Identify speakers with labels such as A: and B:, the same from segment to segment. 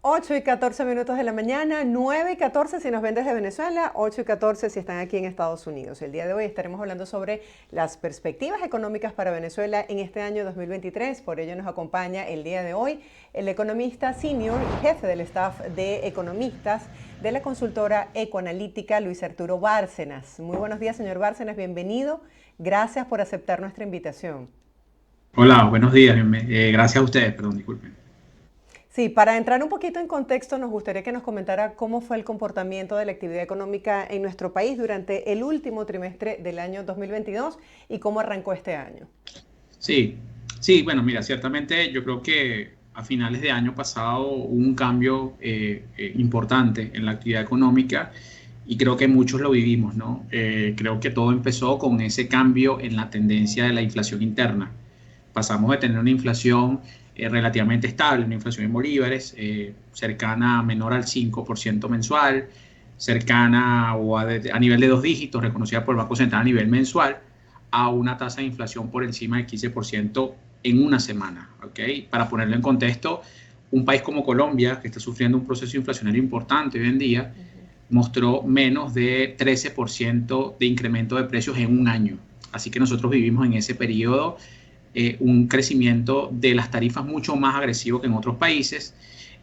A: 8:14 de la mañana, 9:14 si nos ven desde Venezuela, 8:14 si están aquí en Estados Unidos. El día de hoy estaremos hablando sobre las perspectivas económicas para Venezuela en este año 2023. Por ello nos acompaña el día de hoy el economista senior y jefe del staff de economistas de la consultora ecoanalítica, Luis Arturo Bárcenas. Muy buenos días, señor Bárcenas, bienvenido. Gracias por aceptar nuestra invitación.
B: Hola, buenos días. Gracias a ustedes, perdón, disculpen.
A: Sí, para entrar un poquito en contexto, nos gustaría que nos comentara cómo fue el comportamiento de la actividad económica en nuestro país durante el último trimestre del año 2022 y cómo arrancó este año.
B: Sí, sí, bueno, mira, ciertamente yo creo que a finales de año pasado hubo un cambio importante en la actividad económica y creo que muchos lo vivimos, ¿no? Creo que todo empezó con ese cambio en la tendencia de la inflación interna. Pasamos de tener una inflación relativamente estable, una inflación en bolívares, cercana a menor al 5% mensual, cercana o a nivel de 2 dígitos, reconocida por el Banco Central a nivel mensual, a una tasa de inflación por encima del 15% en una semana. ¿Okay? Para ponerlo en contexto, un país como Colombia, que está sufriendo un proceso inflacionario importante hoy en día, mostró menos de 13% de incremento de precios en un año. Así que nosotros vivimos en ese periodo un crecimiento de las tarifas mucho más agresivo que en otros países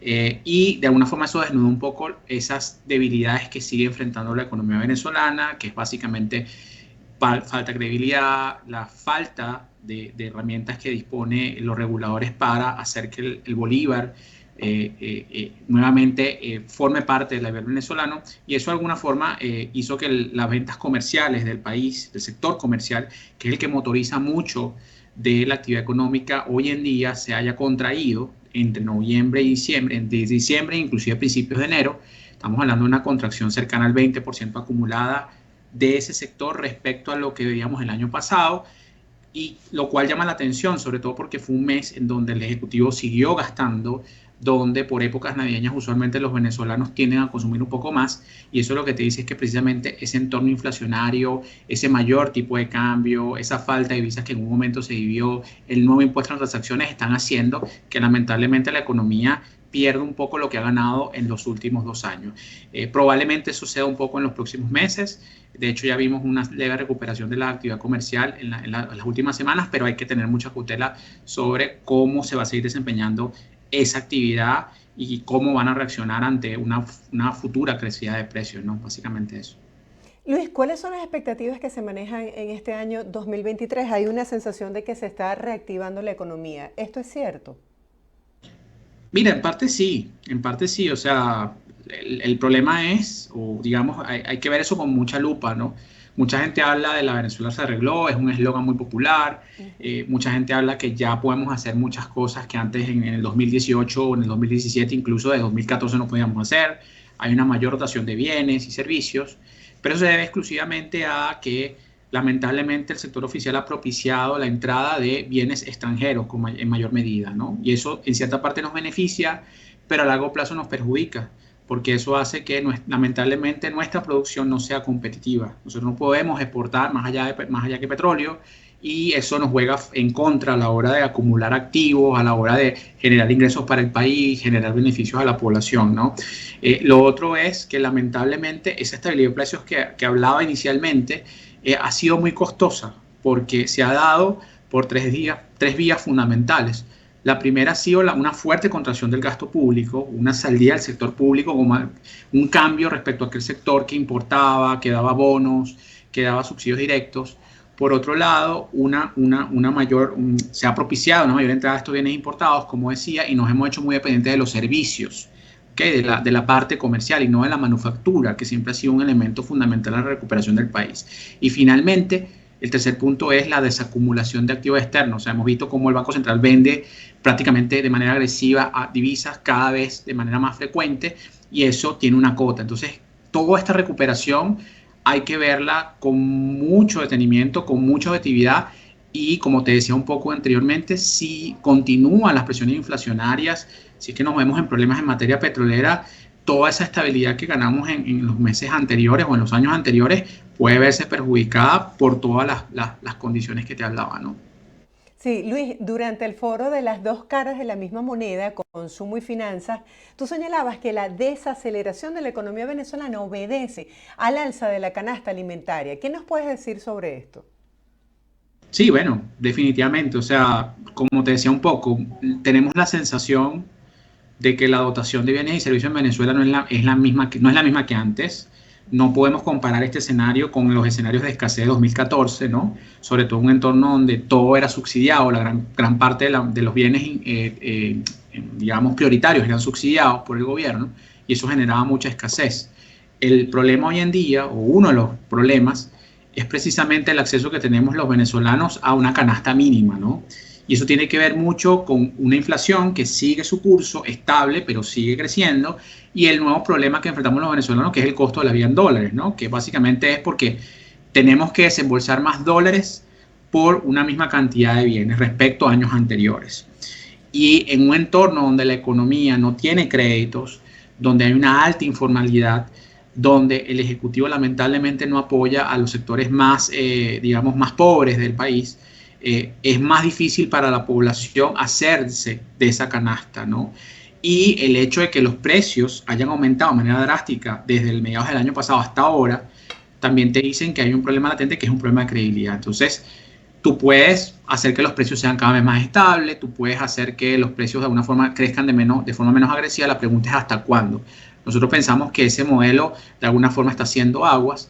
B: y de alguna forma eso desnuda un poco esas debilidades que sigue enfrentando la economía venezolana, que es básicamente falta de credibilidad, la falta de herramientas que dispone los reguladores para hacer que el bolívar nuevamente forme parte del gobierno venezolano, y eso de alguna forma hizo que las ventas comerciales del país, del sector comercial, que es el que motoriza mucho de la actividad económica, hoy en día se haya contraído entre noviembre y diciembre, entre diciembre inclusive principios de enero. Estamos hablando de una contracción cercana al 20% acumulada de ese sector respecto a lo que veíamos el año pasado, y lo cual llama la atención, sobre todo porque fue un mes en donde el Ejecutivo siguió gastando, donde por épocas navideñas usualmente los venezolanos tienden a consumir un poco más, y eso lo que te dice es que precisamente ese entorno inflacionario, ese mayor tipo de cambio, esa falta de divisas que en un momento se vivió, el nuevo impuesto a las transacciones, están haciendo que lamentablemente la economía pierda un poco lo que ha ganado en los últimos 2 años. Probablemente suceda un poco en los próximos meses. De hecho, ya vimos una leve recuperación de la actividad comercial en las últimas semanas, pero hay que tener mucha cautela sobre cómo se va a seguir desempeñando esa actividad y cómo van a reaccionar ante una futura crecida de precios, ¿no? Básicamente eso.
A: Luis, ¿cuáles son las expectativas que se manejan en este año 2023? Hay una sensación de que se está reactivando la economía. ¿Esto es cierto?
B: Mira, en parte sí, o sea, el problema es, o digamos, hay que ver eso con mucha lupa, ¿no? Mucha gente habla de la Venezuela se arregló, es un eslogan muy popular, mucha gente habla que ya podemos hacer muchas cosas que antes en el 2018 o en el 2017, incluso de 2014 no podíamos hacer, hay una mayor rotación de bienes y servicios, pero eso se debe exclusivamente a que lamentablemente el sector oficial ha propiciado la entrada de bienes extranjeros en mayor medida, ¿no? Y eso en cierta parte nos beneficia, pero a largo plazo nos perjudica, porque eso hace que lamentablemente nuestra producción no sea competitiva. Nosotros no podemos exportar más allá que petróleo, y eso nos juega en contra a la hora de acumular activos, a la hora de generar ingresos para el país, generar beneficios a la población, ¿no? Lo otro es que lamentablemente esa estabilidad de precios que hablaba inicialmente ha sido muy costosa, porque se ha dado por tres vías fundamentales. La primera ha sido una fuerte contracción del gasto público, una salida del sector público, como un cambio respecto a aquel sector que importaba, que daba bonos, que daba subsidios directos. Por otro lado, se ha propiciado una mayor entrada de estos bienes importados, como decía, y nos hemos hecho muy dependientes de los servicios, ¿okay? de la parte comercial y no de la manufactura, que siempre ha sido un elemento fundamental en la recuperación del país. Y finalmente, el tercer punto es la desacumulación de activos externos. O sea, hemos visto cómo el Banco Central vende prácticamente de manera agresiva a divisas cada vez de manera más frecuente, y eso tiene una cota. Entonces, toda esta recuperación hay que verla con mucho detenimiento, con mucha objetividad, y como te decía un poco anteriormente, si continúan las presiones inflacionarias, si es que nos vemos en problemas en materia petrolera, toda esa estabilidad que ganamos en los meses anteriores o en los años anteriores puede verse perjudicada por todas las condiciones que te hablaba, ¿no?
A: Sí, Luis, durante el foro de las dos caras de la misma moneda, consumo y finanzas, tú señalabas que la desaceleración de la economía venezolana obedece al alza de la canasta alimentaria. ¿Qué nos puedes decir sobre esto?
B: Sí, bueno, definitivamente. O sea, como te decía un poco, tenemos la sensación de que la dotación de bienes y servicios en Venezuela es la misma no es la misma que antes. No podemos comparar este escenario con los escenarios de escasez de 2014, ¿no? Sobre todo en un entorno donde todo era subsidiado, la gran parte de los bienes, digamos, prioritarios eran subsidiados por el gobierno y eso generaba mucha escasez. El problema hoy en día, o uno de los problemas, es precisamente el acceso que tenemos los venezolanos a una canasta mínima, ¿no? Y eso tiene que ver mucho con una inflación que sigue su curso estable, pero sigue creciendo, y el nuevo problema que enfrentamos los venezolanos, que es el costo de la vida en dólares, ¿no? Que básicamente es porque tenemos que desembolsar más dólares por una misma cantidad de bienes respecto a años anteriores. Y en un entorno donde la economía no tiene créditos, donde hay una alta informalidad, donde el Ejecutivo lamentablemente no apoya a los sectores más, digamos, más pobres del país, es más difícil para la población hacerse de esa canasta, ¿no? Y el hecho de que los precios hayan aumentado de manera drástica desde el mediados del año pasado hasta ahora, también te dicen que hay un problema latente que es un problema de credibilidad. Entonces, tú puedes hacer que los precios sean cada vez más estables, tú puedes hacer que los precios de alguna forma crezcan de forma menos agresiva. La pregunta es hasta cuándo. Nosotros pensamos que ese modelo de alguna forma está haciendo aguas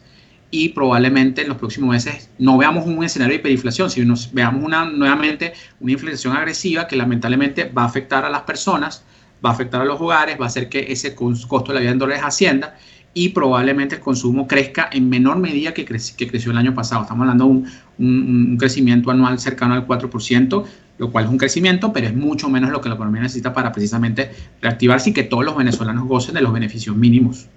B: y probablemente en los próximos meses no veamos un escenario de hiperinflación, sino veamos nuevamente una inflación agresiva que lamentablemente va a afectar a las personas, va a afectar a los hogares, va a hacer que ese costo de la vida en dólares ascienda y probablemente el consumo crezca en menor medida que creció el año pasado. Estamos hablando de un crecimiento anual cercano al 4%, lo cual es un crecimiento, pero es mucho menos lo que la economía necesita para precisamente reactivarse y que todos los venezolanos gocen de los beneficios mínimos.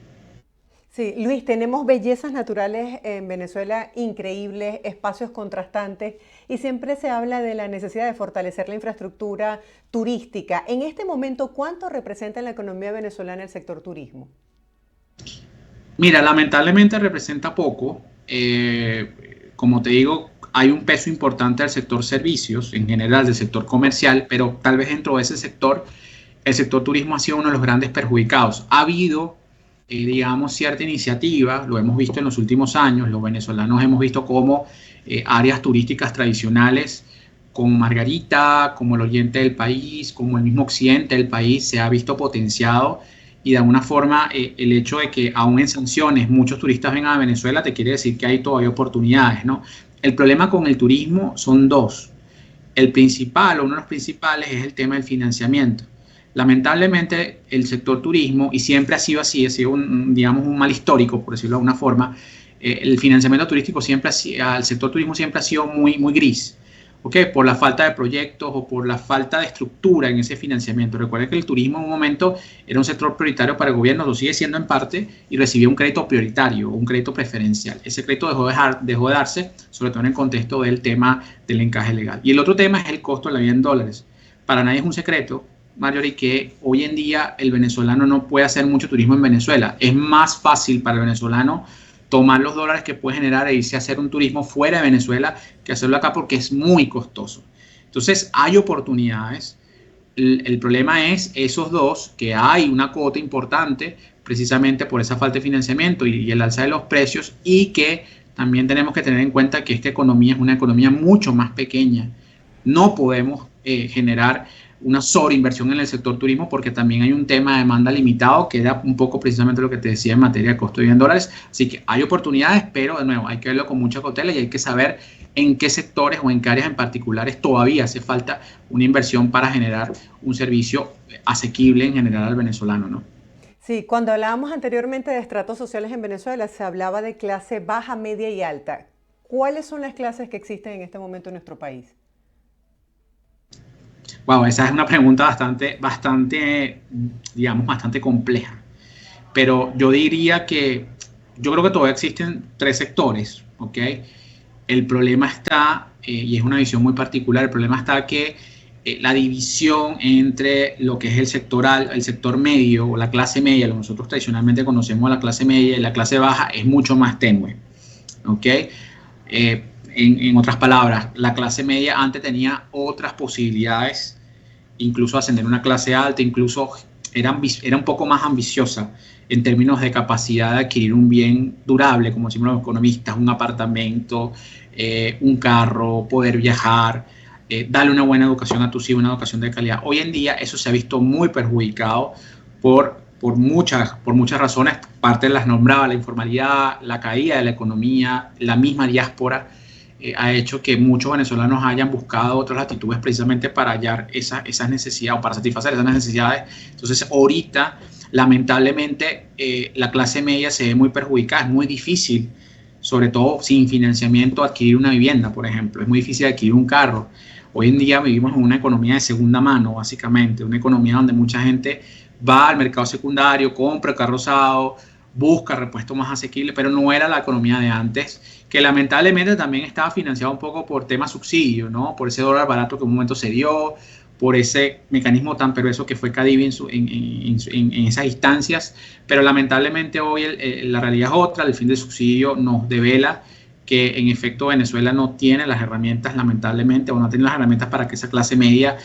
A: Sí, Luis, tenemos bellezas naturales en Venezuela increíbles, espacios contrastantes y siempre se habla de la necesidad de fortalecer la infraestructura turística. En este momento, ¿cuánto representa en la economía venezolana el sector turismo?
B: Mira, lamentablemente representa poco. Como te digo, hay un peso importante del sector servicios, en general del sector comercial, pero tal vez dentro de ese sector, el sector turismo ha sido uno de los grandes perjudicados. Ha habido, digamos, cierta iniciativa, lo hemos visto en los últimos años, los venezolanos hemos visto cómo áreas turísticas tradicionales como Margarita, como el oriente del país, como el mismo occidente del país, se ha visto potenciado y de alguna forma el hecho de que aún en sanciones muchos turistas vengan a Venezuela te quiere decir que hay todavía oportunidades, ¿no? El problema con el turismo son dos. El principal, o uno de los principales, es el tema del financiamiento. Lamentablemente, el sector turismo, y siempre ha sido así, ha sido digamos, un mal histórico, por decirlo de alguna forma, el financiamiento turístico siempre al sector turismo siempre ha sido muy gris. ¿Ok? Por la falta de proyectos o por la falta de estructura en ese financiamiento. Recuerden que el turismo en un momento era un sector prioritario para el gobierno, lo sigue siendo en parte, y recibía un crédito prioritario, un crédito preferencial. Ese crédito dejó de darse, sobre todo en el contexto del tema del encaje legal. Y el otro tema es el costo de la vida en dólares. Para nadie es un secreto, Marjorie, que hoy en día el venezolano no puede hacer mucho turismo en Venezuela. Es más fácil para el venezolano tomar los dólares que puede generar e irse a hacer un turismo fuera de Venezuela que hacerlo acá porque es muy costoso. Entonces hay oportunidades. El problema es esos dos, que hay una cuota importante precisamente por esa falta de financiamiento y el alza de los precios, y que también tenemos que tener en cuenta que esta economía es una economía mucho más pequeña. No podemos generar una sobreinversión en el sector turismo porque también hay un tema de demanda limitado que da un poco precisamente lo que te decía en materia de costo de vida en dólares. Así que hay oportunidades, pero de nuevo hay que verlo con mucha cautela y hay que saber en qué sectores o en qué áreas en particulares todavía hace falta una inversión para generar un servicio asequible en general al venezolano, ¿no?
A: Sí, cuando hablábamos anteriormente de estratos sociales en Venezuela, se hablaba de clase baja, media y alta. ¿Cuáles son las clases que existen en este momento en nuestro país?
B: Wow, esa es una pregunta digamos, bastante compleja. Pero yo diría que yo creo que todavía existen tres sectores, ¿ok? El problema está, y es una visión muy particular, el problema está que la división entre lo que es el sector medio o la clase media, lo que nosotros tradicionalmente conocemos la clase media y la clase baja, es mucho más tenue, ¿ok? En otras palabras, la clase media antes tenía otras posibilidades, incluso ascender a una clase alta, incluso era un poco más ambiciosa en términos de capacidad de adquirir un bien durable, como decimos los economistas, un apartamento, un carro, poder viajar, darle una buena educación a tus hijos, una educación de calidad. Hoy en día eso se ha visto muy perjudicado por muchas razones. Parte de las nombraba, la informalidad, la caída de la economía, la misma diáspora, ha hecho que muchos venezolanos hayan buscado otras latitudes precisamente para hallar esas necesidades o para satisfacer esas necesidades. Entonces, ahorita, lamentablemente, la clase media se ve muy perjudicada. Es muy difícil, sobre todo sin financiamiento, adquirir una vivienda, por ejemplo. Es muy difícil adquirir un carro. Hoy en día vivimos en una economía de segunda mano, básicamente, una economía donde mucha gente va al mercado secundario, compra el carro usado, busca repuestos más asequibles, pero no era la economía de antes, que lamentablemente también estaba financiado un poco por temas subsidios, ¿no? Por ese dólar barato que en un momento se dio, por ese mecanismo tan perverso que fue Cadivi en esas instancias, pero lamentablemente hoy la realidad es otra. El fin del subsidio nos devela que en efecto Venezuela no tiene las herramientas, lamentablemente, o no tiene las herramientas para que esa clase media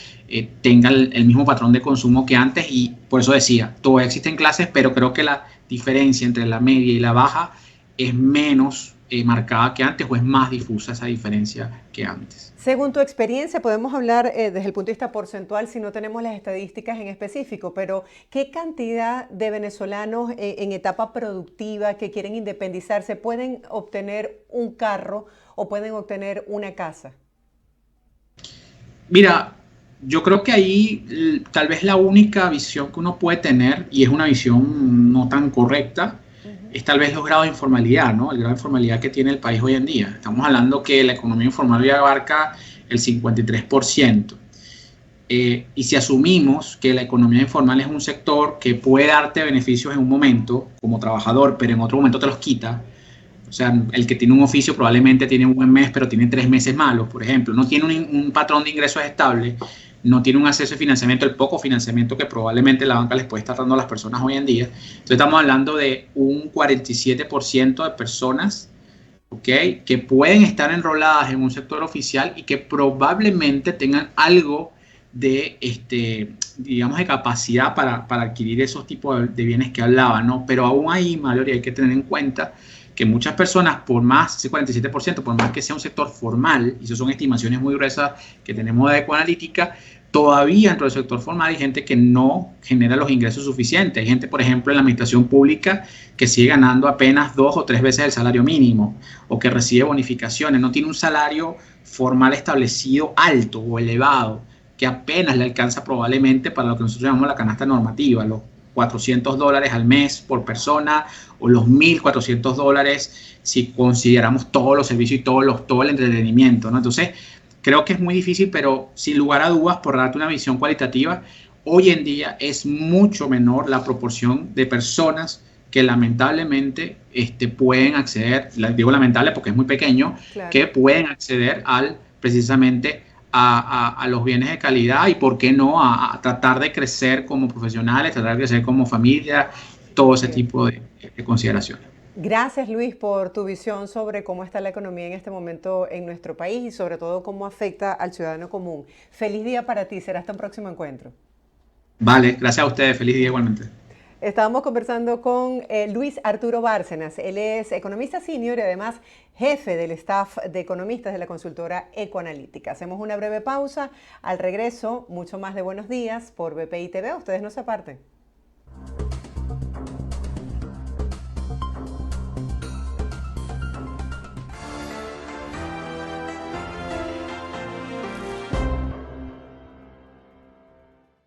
B: tenga el mismo patrón de consumo que antes, y por eso decía, todavía existen clases, pero creo que la diferencia entre la media y la baja es menos marcada que antes, o es más difusa esa diferencia que antes.
A: Según tu experiencia, podemos hablar desde el punto de vista porcentual si no tenemos las estadísticas en específico, pero ¿qué cantidad de venezolanos en etapa productiva que quieren independizarse pueden obtener un carro o pueden obtener una casa?
B: Mira, yo creo que ahí tal vez la única visión que uno puede tener, y es una visión no tan correcta,
A: Ujú.
B: es tal vez los grados de informalidad, ¿no? El grado de informalidad que tiene el país hoy en día. Estamos hablando que la economía informal ya abarca el 53%. Y si asumimos que la economía informal es un sector que puede darte beneficios en un momento como trabajador, pero en otro momento te los quita, o sea, el que tiene un oficio probablemente tiene un buen mes, pero tiene 3 meses malos, por ejemplo. No tiene un patrón de ingresos estable, no tiene un acceso a financiamiento, el poco financiamiento que probablemente la banca les puede estar dando a las personas hoy en día. Entonces estamos hablando de un 47% de personas, ¿ok?, que pueden estar enroladas en un sector oficial y que probablemente tengan algo de, digamos, de capacidad para adquirir esos tipos de bienes que hablaba, ¿no? Pero aún ahí, Mallory, hay que tener en cuenta que muchas personas, por más, ese 47%, por más que sea un sector formal, y eso son estimaciones muy gruesas que tenemos de Ecoanalítica, todavía dentro del sector formal hay gente que no genera los ingresos suficientes. Hay gente, por ejemplo, en la administración pública que sigue ganando apenas 2 o 3 veces el salario mínimo, o que recibe bonificaciones, no tiene un salario formal establecido alto o elevado, que apenas le alcanza probablemente para lo que nosotros llamamos la canasta normativa, los $400 al mes por persona, o los $1,400 si consideramos todos los servicios y todo el entretenimiento, ¿no? Entonces, creo que es muy difícil, pero sin lugar a dudas, por darte una visión cualitativa, hoy en día es mucho menor la proporción de personas que lamentablemente pueden acceder, digo lamentable porque es muy pequeño,
A: Claro.
B: que pueden acceder precisamente a los bienes de calidad, y por qué no a tratar de crecer como profesionales, tratar de crecer como familia, todo ese
A: Bien.
B: tipo de consideraciones.
A: Gracias, Luis, por tu visión sobre cómo está la economía en este momento en nuestro país y sobre todo cómo afecta al ciudadano común. Feliz día para ti. Será hasta un próximo encuentro.
B: Vale, gracias a ustedes, feliz día igualmente.
A: Estábamos conversando con Luis Arturo Bárcenas. Él es economista senior y además jefe del staff de economistas de la consultora Ecoanalítica. Hacemos una breve pausa. Al regreso, mucho más de Buenos Días por BPI TV. Ustedes no se aparten.